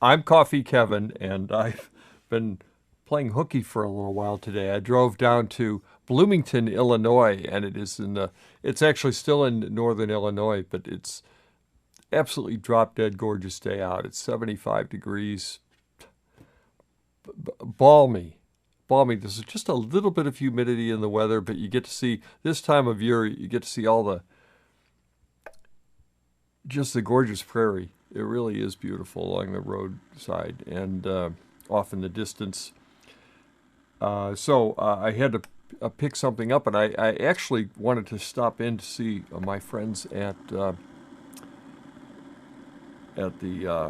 I'm Coffee Kevin, and I've been playing hooky for a little while today. I drove down to Bloomington, Illinois, and it's actually still in northern Illinois, but it's absolutely drop dead gorgeous day out. It's 75 degrees, balmy, balmy. There's just a little bit of humidity in the weather, but you get to see this time of year, you get to see just the gorgeous prairie. It really is beautiful along the roadside and off in the distance. So I had to pick something up, and I actually wanted to stop in to see my friends at the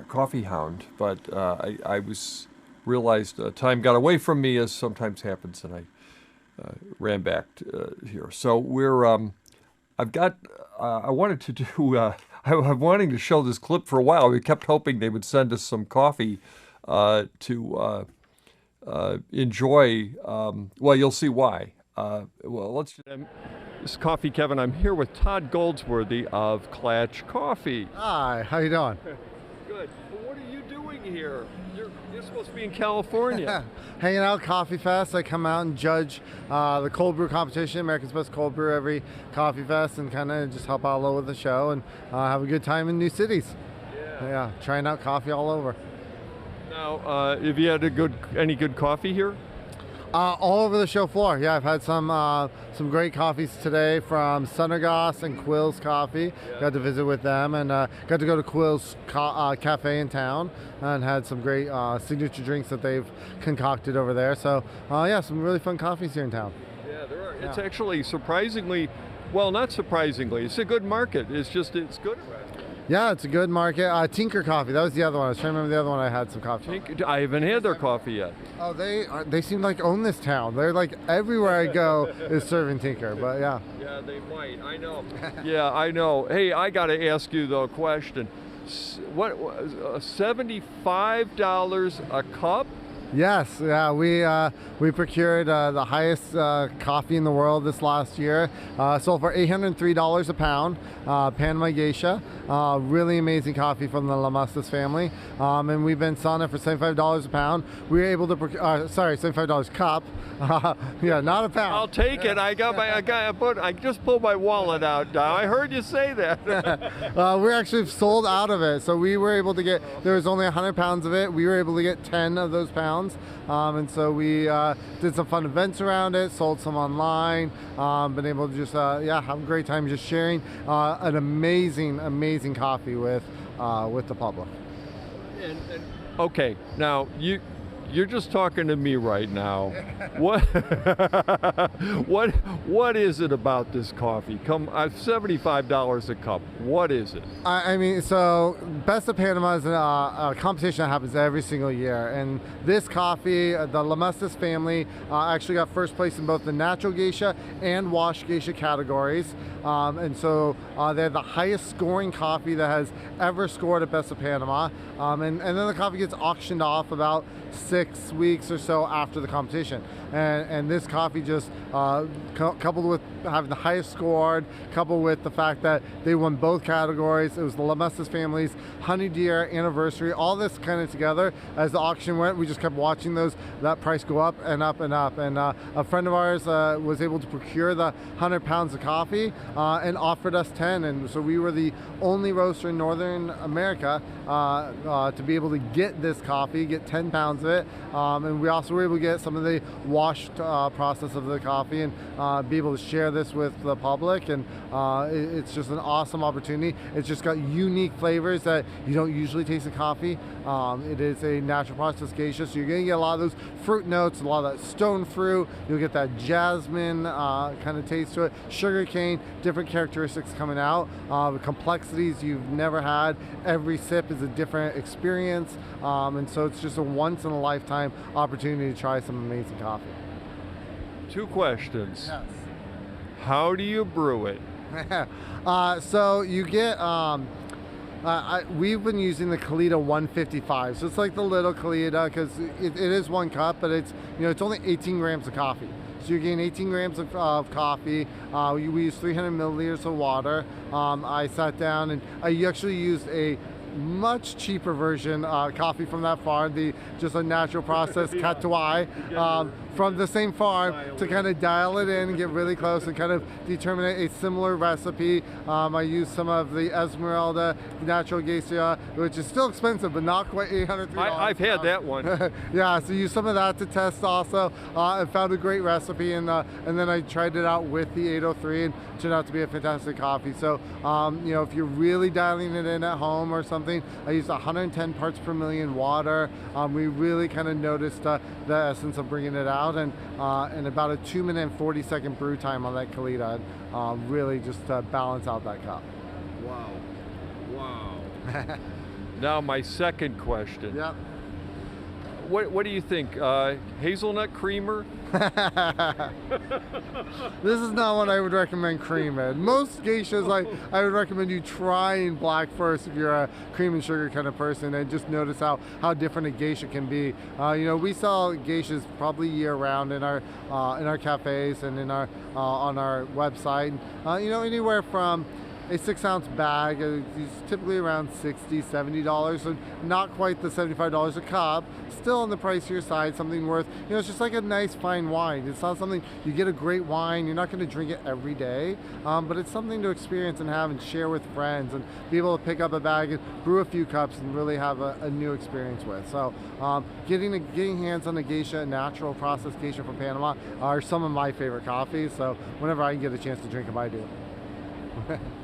Coffee Hound, but I was realized time got away from me, as sometimes happens, and I ran back here. So I've got. I wanted to do. I'm wanting to show this clip for a while. We kept hoping they would send us some coffee to enjoy. Well, you'll see why. This is Coffee Kevin. I'm here with Todd Goldsworthy of Klatch Coffee. Hi, how you doing? Good. Well, what are you doing here? You're supposed to be in California. Hanging out, Coffee Fest. I come out and judge the cold brew competition, America's Best Cold Brew, every Coffee Fest, and kind of just help out a little with the show and have a good time in new cities. Yeah, trying out coffee all over. Now, have you had any good coffee here? All over the show floor. Yeah, I've had some great coffees today from Sunnergoss and Quill's Coffee. Yeah. Got to visit with them and got to go to Quill's Cafe in town and had some great signature drinks that they've concocted over there. So yeah, some really fun coffees here in town. Yeah, there are. Yeah. It's actually surprisingly, well, not surprisingly, it's a good market. It's good. Yeah, it's a good market. Tinker Coffee, that was the other one. I was trying to remember the other one I had some coffee. I haven't had their coffee yet. Oh, they seem like own this town. They're like everywhere I go is serving Tinker, but yeah. Yeah, they might. I know. Yeah, I know. Hey, I got to ask you though a question. What $75 a cup? Yes, yeah, we procured the highest coffee in the world this last year. Sold for $803 a pound. Panama Geisha, really amazing coffee from the Lamastas family, and we've been selling it for $75 a pound. We were able to, $75 cup. Yeah, not a pound. I'll take it. I just pulled my wallet out now. I heard you say that. We're actually sold out of it, so we were able to get. There was only 100 pounds of it. We were able to get 10 of those pounds. And so we did some fun events around it, sold some online, been able to just have a great time just sharing an amazing coffee with the public. Okay, now you're just talking to me right now. What what is it about this coffee? $75 a cup. What is it? I mean, so Best of Panama is a competition that happens every single year, and this coffee, the Lamastas family, actually got first place in both the natural geisha and wash geisha categories, and so they're the highest scoring coffee that has ever scored at Best of Panama, and then the coffee gets auctioned off about 6 weeks or so after the competition, and this coffee just coupled with having the highest scored, coupled with the fact that they won both categories. It was the Lamastas family's 100-year anniversary. All this kind of together, as the auction went, we just kept watching that price go up and up and up. And a friend of ours was able to procure the 100 pounds of coffee and offered us 10. And so we were the only roaster in Northern America to be able to get this coffee, get 10 pounds of it. And we also were able to get some of the washed process of the coffee and be able to share this with the public. And it's just an awesome opportunity. It's just got unique flavors that you don't usually taste in coffee. It is a natural process geisha, so you're going to get a lot of those fruit notes, a lot of that stone fruit. You'll get that jasmine kind of taste to it, sugar cane, different characteristics coming out, the complexities you've never had. Every sip is a different experience, and so it's just a once-in-a-lifetime opportunity to try some amazing coffee. 2 questions. Yes. How do you brew it? So you get, we've been using the Kalita 155. So it's like the little Kalita because it is 1 cup, but it's only 18 grams of coffee. So you're getting 18 grams of coffee. We use 300 milliliters of water. I sat down and I actually used a much cheaper version coffee from that farm, just a natural process cut to eye from the same farm to kind of dial it in and get really close and kind of determine a similar recipe. I use some of the Esmeralda natural geisha, which is still expensive, but not quite $803. I've had that one. Yeah, so use some of that to test also. I found a great recipe, and then I tried it out with the 803 and turned out to be a fantastic coffee. So, you know, if you're really dialing it in at home or something, I used 110 parts per million water. We really kind of noticed the essence of bringing it out, and about a 2-minute and 40-second brew time on that Kalita, really just to balance out that cup. Wow. Wow. Now my second question. Yep. What do you think? Hazelnut creamer? This is not what I would recommend cream in. Most geishas, I would recommend you trying black first if you're a cream and sugar kind of person, and just notice how different a geisha can be. You know, we sell geishas probably year round in our cafes and in our on our website. You know, anywhere from a 6-ounce bag is typically around $60–70, so not quite the $75 a cup. Still on the pricier side, something worth, you know, it's just like a nice fine wine. It's not something, you get a great wine, you're not going to drink it every day, but it's something to experience and have and share with friends and be able to pick up a bag and brew a few cups and really have a new experience with. So getting hands on a geisha, a natural processed geisha from Panama, are some of my favorite coffees. So whenever I can get a chance to drink them, I do.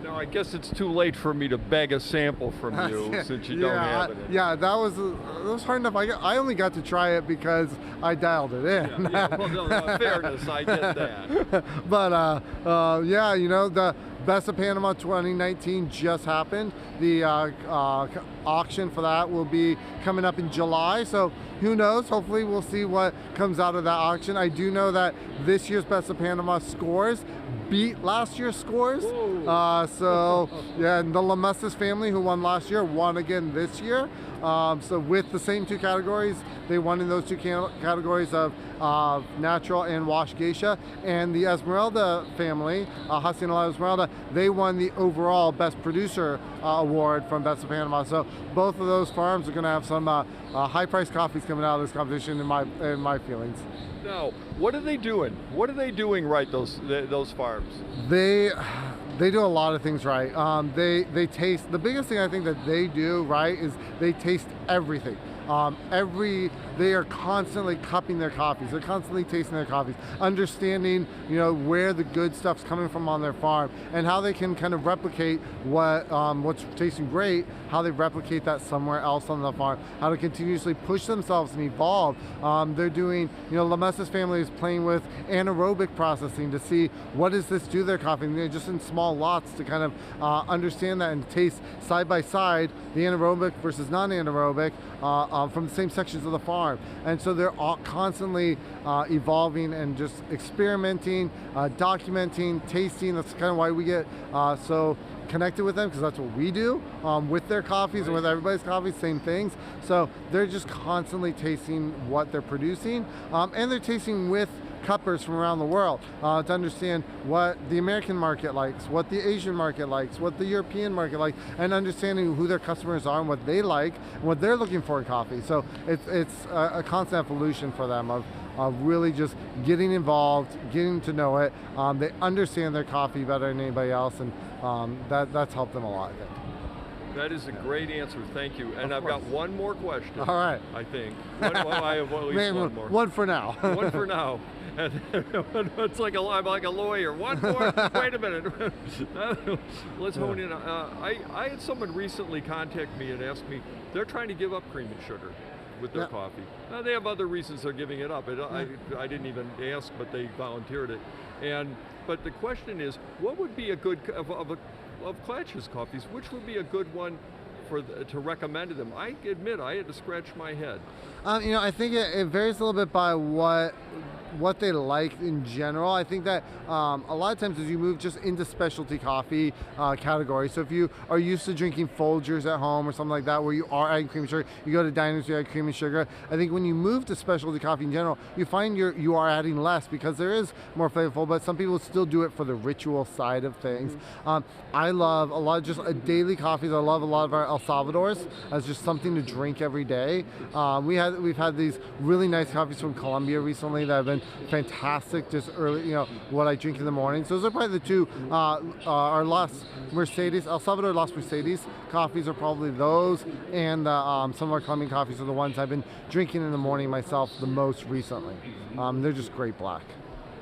No, I guess it's too late for me to beg a sample from you since you don't have it. Yeah, that was hard enough. I only got to try it because I dialed it in. Well, no, fairness, I get that. But yeah, you know, the Best of Panama 2019 just happened. The auction for that will be coming up in July, so who knows? Hopefully we'll see what comes out of that auction. I do know that this year's Best of Panama scores beat last year's scores. So yeah, and the Lemessis family, who won last year, won again this year. So with the same 2 categories, they won in those 2 categories of natural and wash geisha. And the Esmeralda family, Hacienda Esmeralda, they won the overall Best Producer award from Best of Panama. So both of those farms are going to have some high-priced coffees coming out of this competition, in my feelings. Now, what are they doing? What are they doing right, those farms? They do a lot of things right. They taste, the biggest thing I think that they do right is they taste everything. They are constantly cupping their coffees. They're constantly tasting their coffees, understanding, you know, where the good stuff's coming from on their farm and how they can kind of replicate what's tasting great, how they replicate that somewhere else on the farm, how to continuously push themselves and evolve. They're doing, you know, Lemessis family is playing with anaerobic processing to see what does this do to their coffee, and they're just in small lots to kind of understand that and taste side by side the anaerobic versus non-anaerobic from the same sections of the farm. And so they're all constantly evolving and just experimenting, documenting, tasting. That's kind of why we get so connected with them, because that's what we do with their coffees and with everybody's coffees, same things. So they're just constantly tasting what they're producing, and they're tasting with cuppers from around the world to understand what the American market likes, what the Asian market likes, what the European market likes, and understanding who their customers are and what they like and what they're looking for in coffee. So it's a constant evolution for them of really just getting involved, getting to know it. They understand their coffee better than anybody else, and that's helped them a lot, I think. That is a great answer, thank you. And I've got one more question. All right. I think. I have at least one more. One for now. One for now. It's like I'm like a lawyer. One more. Wait a minute. Let's hone in. I had someone recently contact me and ask me, they're trying to give up cream and sugar with their coffee. They have other reasons they're giving it up. I didn't even ask, but they volunteered it. But the question is, what would be a good of Klatch's coffees, which would be a good one to recommend to them? I admit I had to scratch my head. You know, I think it varies a little bit by what what they like in general. I think that a lot of times as you move just into specialty coffee category, so if you are used to drinking Folgers at home or something like that, where you are adding cream and sugar, you go to diners, you add cream and sugar. I think when you move to specialty coffee in general, you find you are adding less because there is more flavorful, but some people still do it for the ritual side of things. I love a lot of just daily coffees. I love a lot of our El Salvadors as just something to drink every day. We've had these really nice coffees from Colombia recently that have been fantastic. Just early, what I drink in the morning. So those are probably the two. Our Las Mercedes, El Salvador Las Mercedes coffees are probably those, and some of our Colombian coffees are the ones I've been drinking in the morning myself the most recently. They're just great black.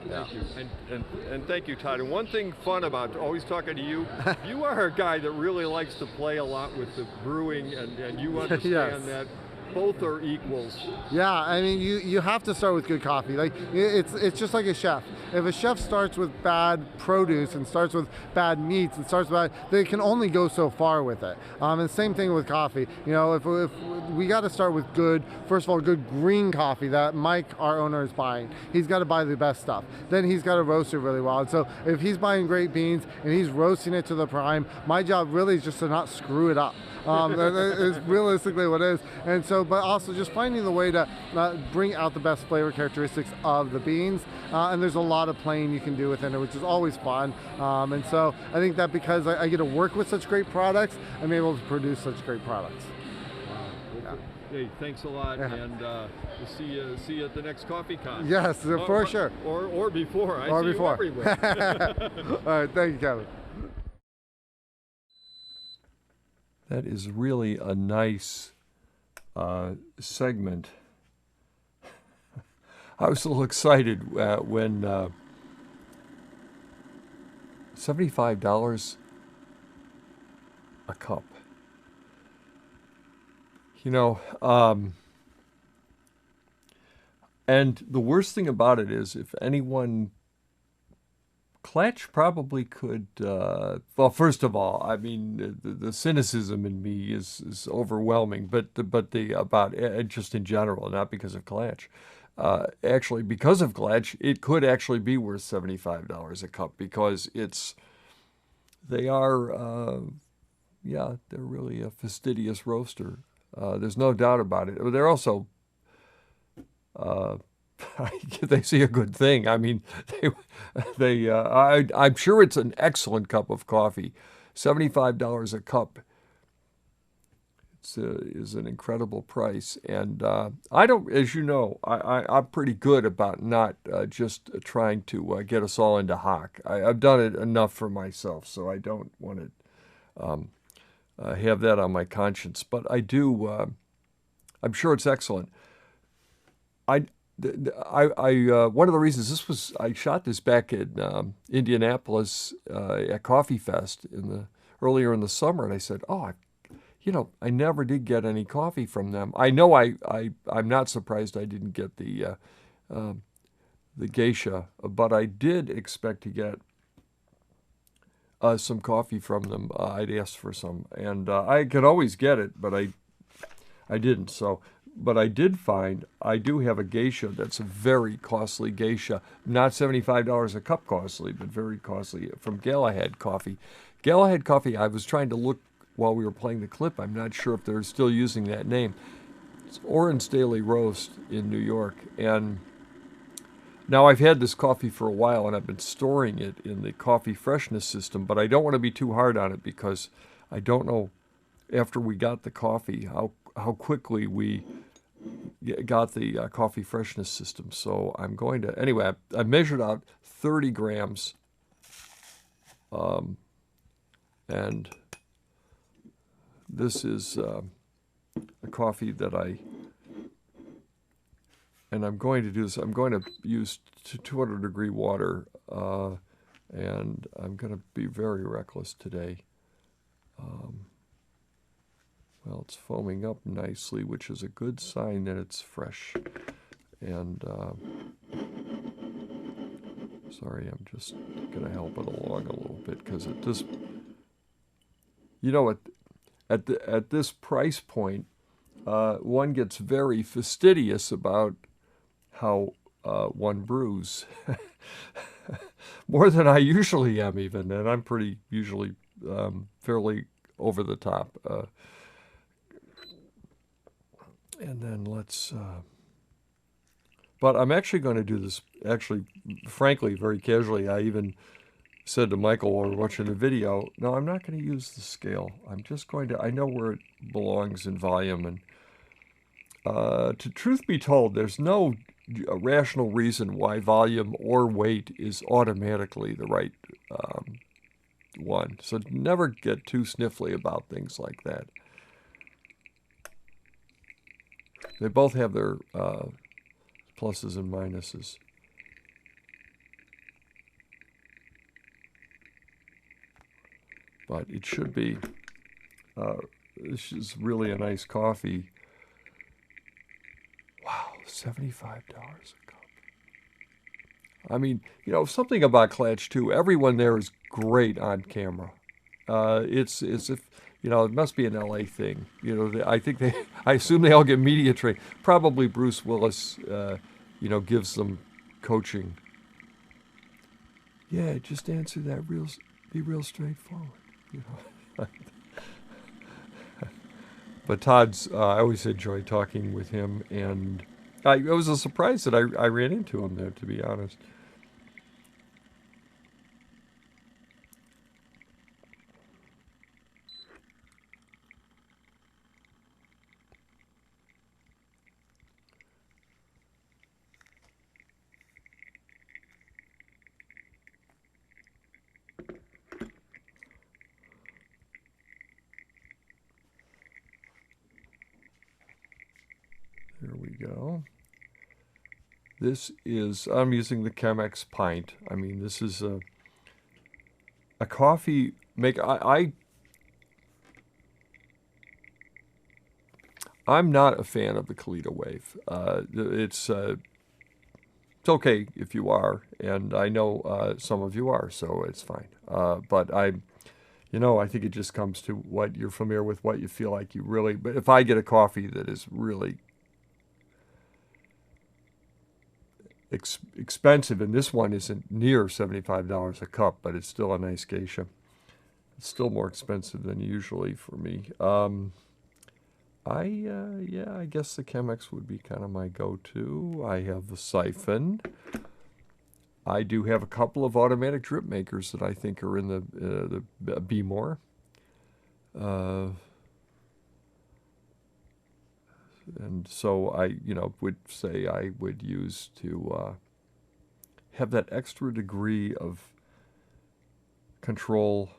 Yeah. Thank you. And thank you, Todd. And one thing fun about always talking to you, you are a guy that really likes to play a lot with the brewing, and you understand Yes. that both are equals. Yeah, I mean, you have to start with good coffee. Like it's just like a chef. If a chef starts with bad produce and starts with bad meats and starts with they can only go so far with it. And same thing with coffee. If we got to start with good, first of all, good green coffee that Mike, our owner, is buying. He's got to buy the best stuff. Then he's got to roast it really well. And so if he's buying great beans and he's roasting it to the prime, my job really is just to not screw it up. Is realistically what it is. And so, but also just finding the way to bring out the best flavor characteristics of the beans. And there's a lot of playing you can do within it, which is always fun. And so I think that because I get to work with such great products, I'm able to produce such great products. Yeah. Hey, thanks a lot, and we'll see you at the next Coffee Con. Yes, for sure. Or before. I or see before. you everywhere. All right, thank you, Kevin. That is really a nice segment. I was a little excited when $75 a cup. And the worst thing about it is, if anyone, Klatch probably could, well, first of all, I mean, the cynicism in me is overwhelming, but about just in general, not because of Klatch. Actually, because of Klatch, it could actually be worth $75 a cup, because they're really a fastidious roaster. There's no doubt about it. They're also, they see a good thing. I mean, I'm sure it's an excellent cup of coffee. $75 a cup. Is an incredible price, and I don't, as you know, I'm pretty good about not just trying to get us all into hock. I've done it enough for myself, so I don't want to have that on my conscience. But I do. I'm sure it's excellent. One of the reasons I shot this back in Indianapolis at Coffee Fest earlier in the summer, and I said, I never did get any coffee from them. I know I'm not surprised I didn't get the geisha, but I did expect to get some coffee from them. I'd asked for some, and I could always get it, but I didn't. So, but I did find I do have a geisha that's a very costly geisha, not $75 a cup costly, but very costly, from Galahad Coffee. Galahad Coffee, I was trying to look while we were playing the clip. I'm not sure if they're still using that name. It's Orange Daily Roast in New York. And now I've had this coffee for a while, and I've been storing it in the coffee freshness system, but I don't want to be too hard on it, because I don't know, after we got the coffee, how quickly we got the coffee freshness system. So I'm going to, anyway, I measured out 30 grams, and this is a coffee that I'm going to do this. I'm going to use 200 degree water, and I'm going to be very reckless today. Well, it's foaming up nicely, which is a good sign that it's fresh. And sorry, I'm just going to help it along a little bit, because at this, at this price point, one gets very fastidious about how one brews. More than I usually am, even, and I'm pretty usually fairly over the top. And then let's. But I'm actually going to do this. Actually, frankly, very casually. I even said to Michael while we were watching the video, "No, I'm not going to use the scale. I'm just going to. I know where it belongs in volume, and to truth be told, there's no rational reason why volume or weight is automatically the right one. So never get too sniffly about things like that. They both have their pluses and minuses. But it should be, this is really a nice coffee. Wow, $75 a cup. I mean, you know, something about Klatch too. Everyone there is great on camera. It's if, you know, it must be an LA thing. You know, I think they, I assume they all get media training. Probably Bruce Willis, you know, gives them coaching. Yeah, just answer that be real straightforward. You know. But Todd's, I always enjoy talking with him, and it was a surprise that I ran into him there, to be honest. There we go. This is, I'm using the Chemex pint. I mean, this is a coffee make. I'm not a fan of the Kalita Wave. It's okay if you are, and I know some of you are, so it's fine. But you know, I think it just comes to what you're familiar with, what you feel like you really. But if I get a coffee that is really expensive, and this one isn't near $75 a cup, but it's still a nice geisha. It's still more expensive than usually for me. Yeah, I guess the Chemex would be kind of my go-to. I have the siphon. I do have a couple of automatic drip makers that I think are in the Bmore. And so I, you know, would say I would use to have that extra degree of control.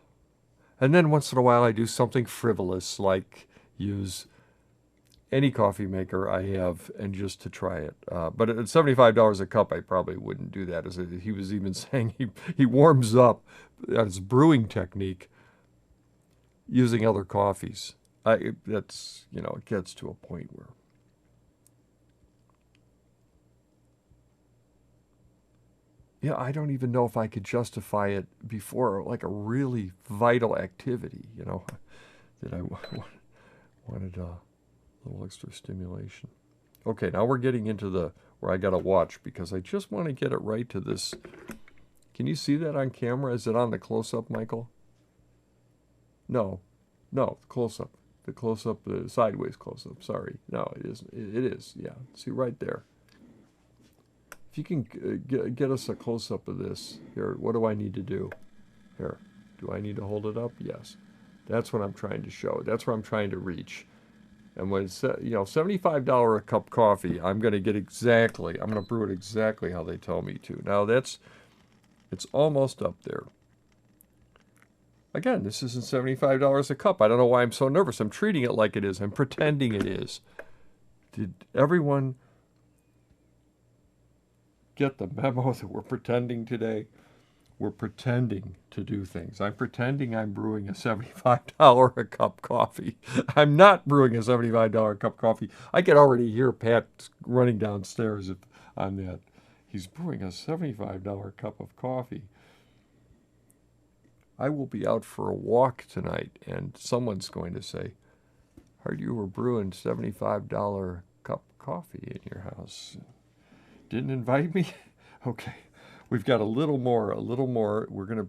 And then once in a while I do something frivolous, like use any coffee maker I have and just to try it. But at $75 a cup, I probably wouldn't do that. As he was even saying, he warms up on his brewing technique using other coffees. That's, you know, it gets to a point where. Yeah, I don't even know if I could justify it before like a really vital activity, you know, that I wanted a little extra stimulation. Okay, now we're getting into where I got to watch because I just want to get it right to this. Can you see that on camera? Is it on the close-up, Michael? No, close-up. The close-up, the sideways close-up, sorry. No, it isn't. It is, yeah. See right there. If you can get us a close-up of this. Here, what do I need to do? Here, do I need to hold it up? Yes. That's what I'm trying to show. That's where I'm trying to reach. And when it's, you know, $75 a cup coffee, I'm going to get exactly, I'm going to brew it exactly how they tell me to. Now it's almost up there. Again, this isn't $75 a cup. I don't know why I'm so nervous. I'm treating it like it is. I'm pretending it is. Did everyone get the memo that we're pretending today? We're pretending to do things. I'm pretending I'm brewing a $75 a cup coffee. I'm not brewing a $75 cup coffee. I can already hear Pat running downstairs on that. He's brewing a $75 cup of coffee. I will be out for a walk tonight, and someone's going to say, heard you were brewing $75 cup coffee in your house. Didn't invite me? Okay. We've got a little more, a little more. We're going to,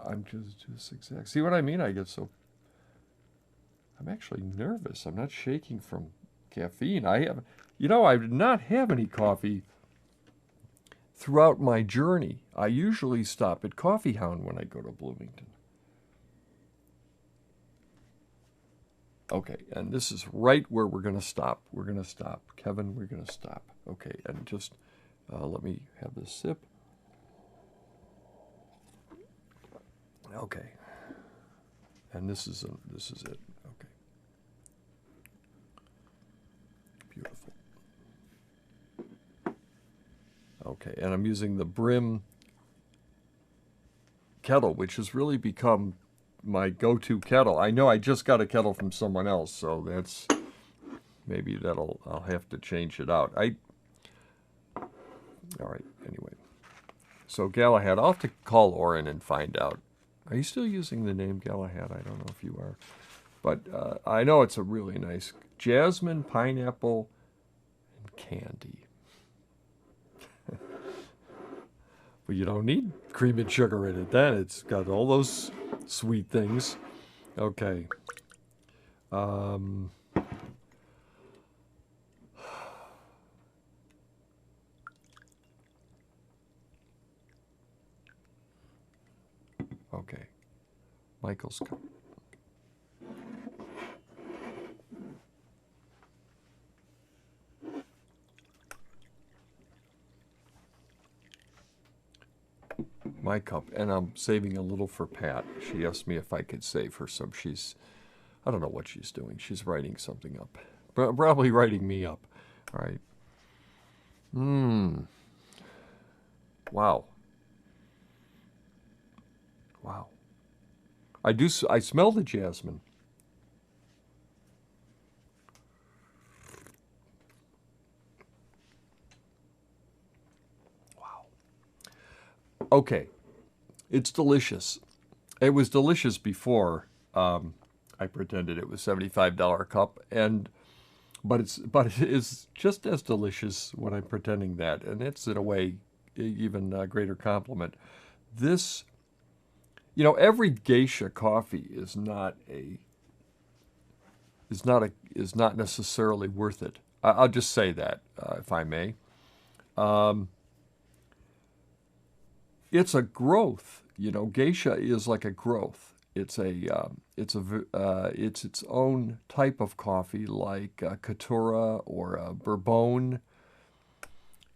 I'm just exact. See what I mean? I get so, I'm actually nervous. I'm not shaking from caffeine. I did not have any coffee throughout my journey. I usually stop at Coffee Hound when I go to Bloomington. Okay, and this is right where we're going to stop. We're going to stop. Kevin, we're going to stop. Okay, and just let me have this sip. Okay, and this is it. Okay, beautiful. Okay, and I'm using the Brim kettle, which has really become my go-to kettle. I know I just got a kettle from someone else, so that's maybe I'll have to change it out. All right, anyway. So Galahad, I'll have to call Oren and find out. Are you still using the name Galahad? I don't know if you are. But I know it's a really nice jasmine, pineapple, and candy. But you don't need cream and sugar in it then. It's got all those sweet things. Okay. Okay. Michael's cup. My cup, and I'm saving a little for Pat. She asked me if I could save her some. I don't know what she's doing. She's writing something up. Probably writing me up. All right. Wow. Wow. I smell the jasmine. Wow. Okay. It's delicious. It was delicious before I pretended it was $75 cup, but it is just as delicious when I'm pretending that, and it's in a way even a greater compliment. This, every geisha coffee is not necessarily worth it. I'll just say that, if I may. It's a growth. Geisha is like a growth. It's its own type of coffee, like Caturra or Bourbon.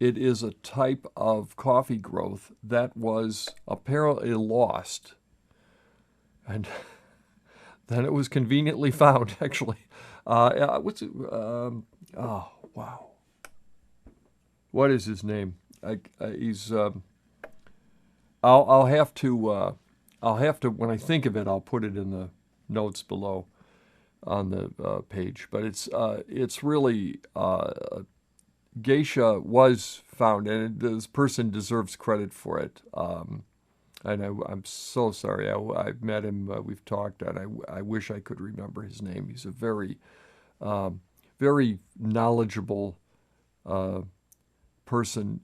It is a type of coffee growth that was apparently lost, and then it was conveniently found. Actually, what's it? Oh wow, what is his name? He's. I'll have to when I think of it, I'll put it in the notes below on the page. But it's really geisha was found, and this person deserves credit for it. And I'm so sorry. I've met him. We've talked, and I wish I could remember his name. He's a very very knowledgeable person.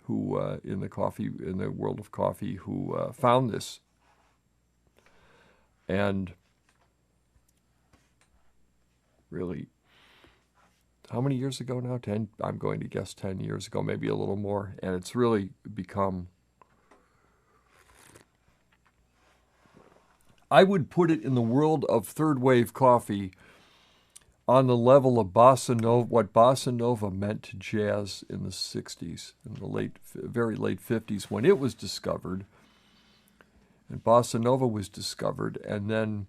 Who in the world of coffee, who found this, and really, how many years ago now? 10. I'm going to guess 10 years ago, maybe a little more, and it's really become. I would put it in the world of third wave coffee on the level of bossa nova, what bossa nova meant to jazz in the 60s, in the very late 50s, when it was discovered. And bossa nova was discovered, and then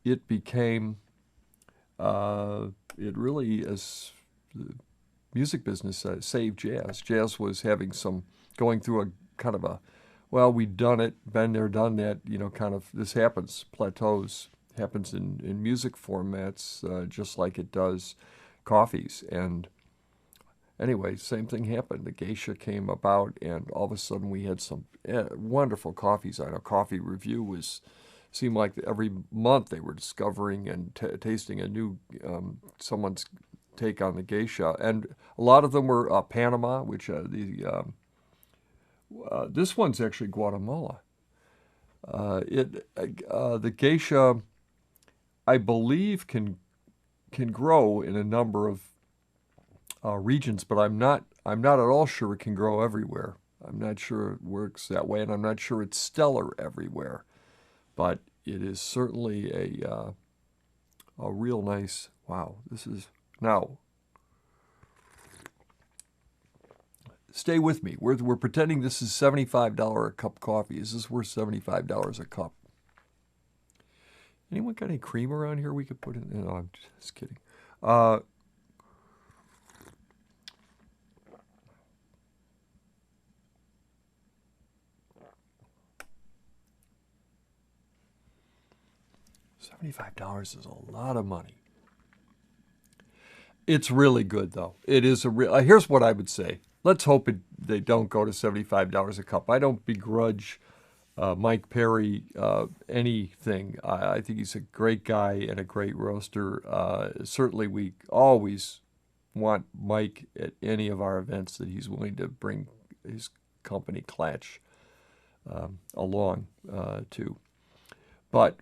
it became, it really, as the music business saved jazz. Jazz was going through a kind of we'd done it, been there, done that, kind of, this happens, plateaus. Happens in music formats just like it does coffees. And anyway, same thing happened. The geisha came about, and all of a sudden we had some wonderful coffees. I know Coffee Review seemed like every month they were discovering and tasting a new someone's take on the geisha, and a lot of them were Panama, which this one's actually Guatemala. The geisha, I believe, can grow in a number of regions, but I'm not at all sure it can grow everywhere. I'm not sure it works that way, and I'm not sure it's stellar everywhere. But it is certainly a real nice. Wow, this is now. Stay with me. We're pretending this is $75 a cup coffee. Is this worth $75 a cup? Anyone got any cream around here we could put in? No, I'm just kidding. $75 is a lot of money. It's really good, though. It is a real. Here's what I would say. Let's hope they don't go to $75 a cup. I don't begrudge Mike Perry anything. I think he's a great guy and a great roaster. Certainly, we always want Mike at any of our events that he's willing to bring his company Klatch along to. But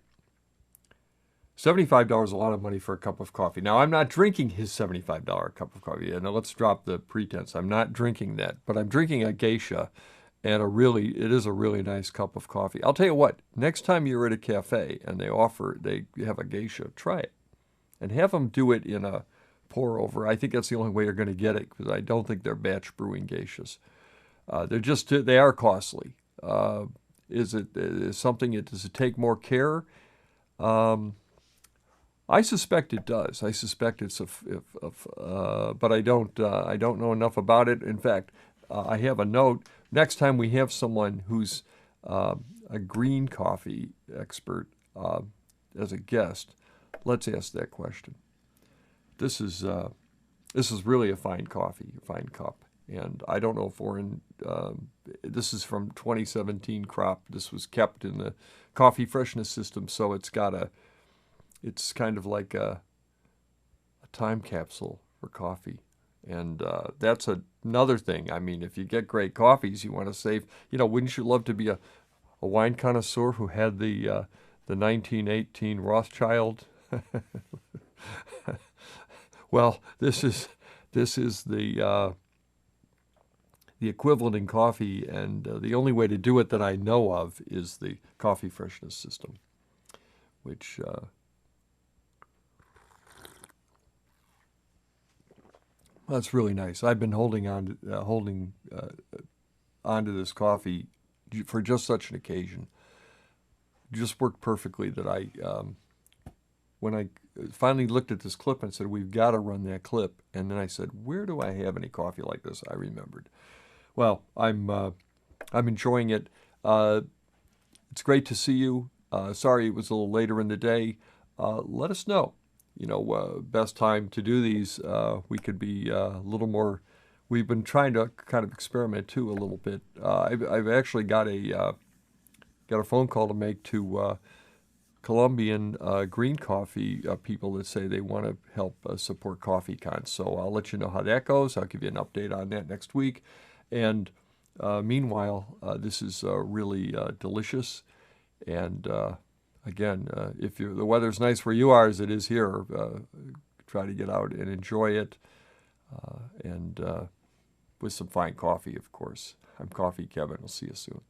$75 is a lot of money for a cup of coffee. Now, I'm not drinking his $75 cup of coffee. Now, let's drop the pretense. I'm not drinking that, but I'm drinking a geisha, and it is a really nice cup of coffee. I'll tell you what, next time you're at a cafe and they have a geisha, try it. And have them do it in a pour over. I think that's the only way you're going to get it, because I don't think they're batch brewing geishas. They are costly. Does it take more care? I suspect it does. I suspect it's but I don't know enough about it. In fact, I have a note. Next time we have someone who's a green coffee expert as a guest, let's ask that question. This is really a fine coffee, a fine cup, and I don't know if this is from 2017 crop. This was kept in the coffee freshness system, so it's kind of like a time capsule for coffee. And that's another thing. I mean, if you get great coffees, you want to save. Wouldn't you love to be a wine connoisseur who had the 1918 Rothschild? Well, this is the equivalent in coffee, and the only way to do it that I know of is the coffee freshness system, which that's really nice. I've been holding on to this coffee for just such an occasion. It just worked perfectly that when I finally looked at this clip and said, we've got to run that clip. And then I said, where do I have any coffee like this? I remembered. Well, I'm enjoying it. It's great to see you. Sorry it was a little later in the day. Let us know. Best time to do these. We could be a little more. We've been trying to kind of experiment too a little bit. I've actually got a phone call to make to Colombian green coffee people that say they want to help support CoffeeCon. So I'll let you know how that goes. I'll give you an update on that next week. And meanwhile, this is really delicious. And again, if the weather's nice where you are, as it is here, try to get out and enjoy it, and with some fine coffee, of course. I'm Coffee Kevin. I'll see you soon.